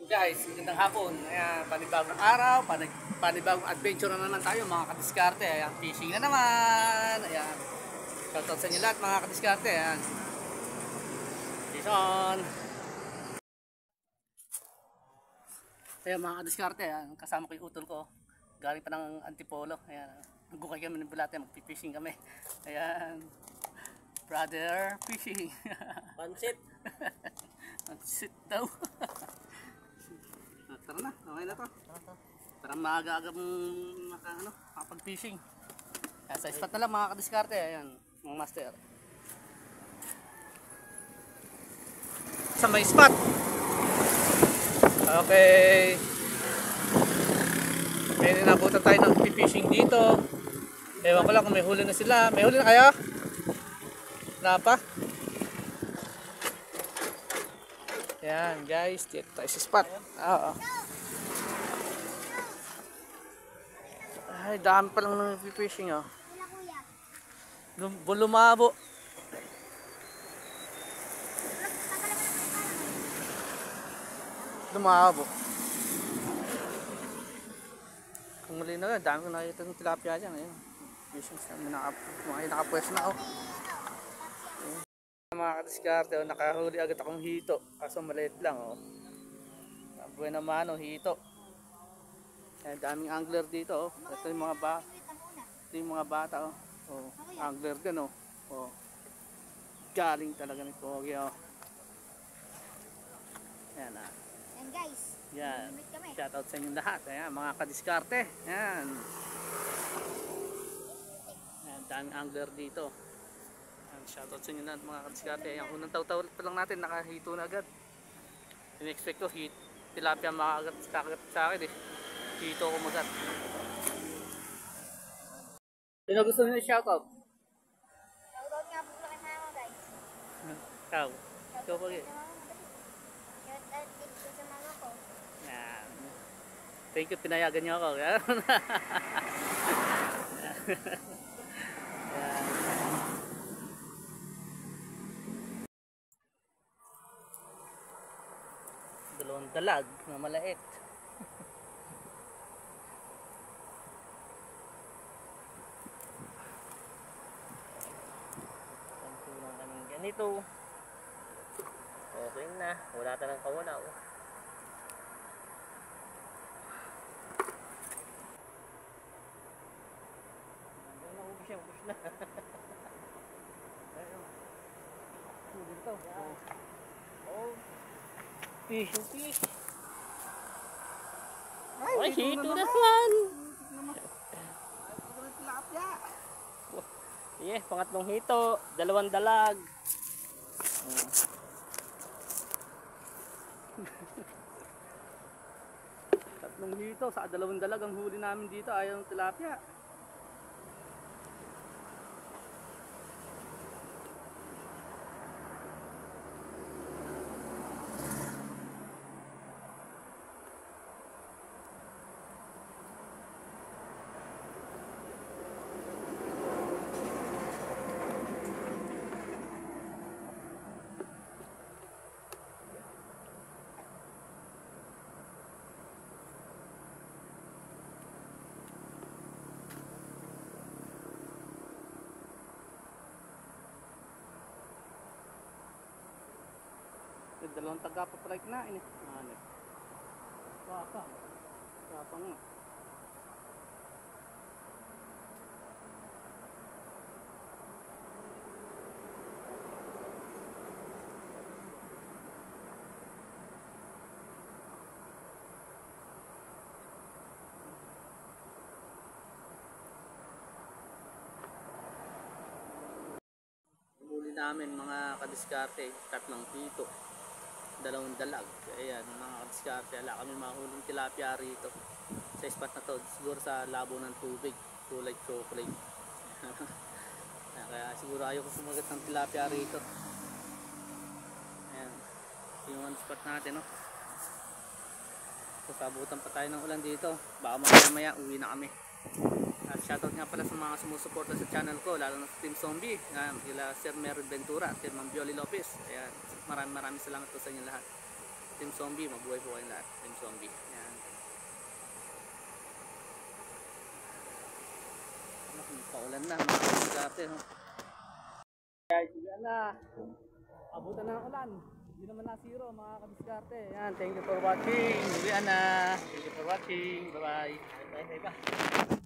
Guys, magandang hapon. Ayan, panibagong araw, panibagong adventure na naman tayo mga kadiskarte. Ayan, fishing na naman. Ayan. Shoutout sa inyo lahat mga kadiskarte. Ayan. Jason. Ayan mga kadiskarte. Ayan, kasama ko yung utol ko. Galing pa ng Antipolo. Ayan. Nagukay kami ng bulate. Magpipishing kami. Ayan. Brother fishing. Pansit. Pansit daw. Tara na, okay na to. Para maaga-aga makapag-fishing. Sa spot na lang mga kadiskarte. Ayan, mga master. Sa may spot. Okay. May ninabutan tayo ng fishing dito. Ewan ko lang kung may huli na sila. May huli na kayo? Wala pa? Yan guys, dito tayo sa spot. Oo. Ay, dami pa lang ng fishing oh. Lumabo. Lumabo. Kung muli na dami ko nakita ng tilapia dyan. Ayun. Fishing sa mga nakapwes na oh. Mga kadiskarte, oh, nakahuli agad akong hito. Kaso maliit lang oh. Buena mano, hito. Ayan, daming angler dito oh. Ito yung mga bata oh. Oh, angler din oh. Oh. Galing talaga ng Pogi oh. Ayan ah. Ayan guys. Yan. Shoutout sa inyong lahat. Ayan, mga kadiskarte. Ayan. Ayan, daming angler dito. Ayan, shoutout sa inyo lahat mga kadiskarte. Ayan, unang taw-taw pa lang natin, nakahito na agad. In-expect ko, tilapia makakagat sa akin eh. Hito ko magat. Sino gusto nyo shoutout? Shoutout nga po kay mama guys. Ikaw. Ikaw pa rin. Shoutout dito sa mama ko. Yan. Thank you, pinayagan nyo ako. Yan. Dalawang dalag na malait. Pagtulang kaming ganito. Okay na, wala talang kawala oh. Ubus na. Ayun. Dito. Oh. Fish. Ay, hito naman. Yeah, pangatlong hito, dalawang dalag. Tatlong hito, sa dalawang dalag ang huli namin dito, ayaw ng tilapia. Dalawang taga pa pala kinain eh. Hanip. Wapa nga. Huli namin mga kadiskarte, tatlong hito, dalawang dalag. Ayan mga kadiskarte, ala kami mahuling tilapia rito sa spot na to, siguro sa labo ng tubig, kulay chocolate. Kaya siguro ayaw ko sumagat ng tilapia rito. Ayan yung spot natin no. So sabutan pa tayo ng ulan dito, baka mamaya uwi na kami. At shoutout nga pala sa mga sumusuporta sa channel ko, lalo na sa Team Zombie, kila Sir Meron Ventura, Sir Ma'am Bioli Lopez. Ayan, maraming salamat po sa inyo lahat. Team Zombie, mabuhay po kayo lahat. Team Zombie. Yan. Paulan na, mga kadiskarte. No? Guys, yan na. Abutan na ng ulan. Hindi naman na zero, mga kadiskarte. Yan, thank you for watching. Uwian na. Thank you for watching. Bye-bye. Bye-bye.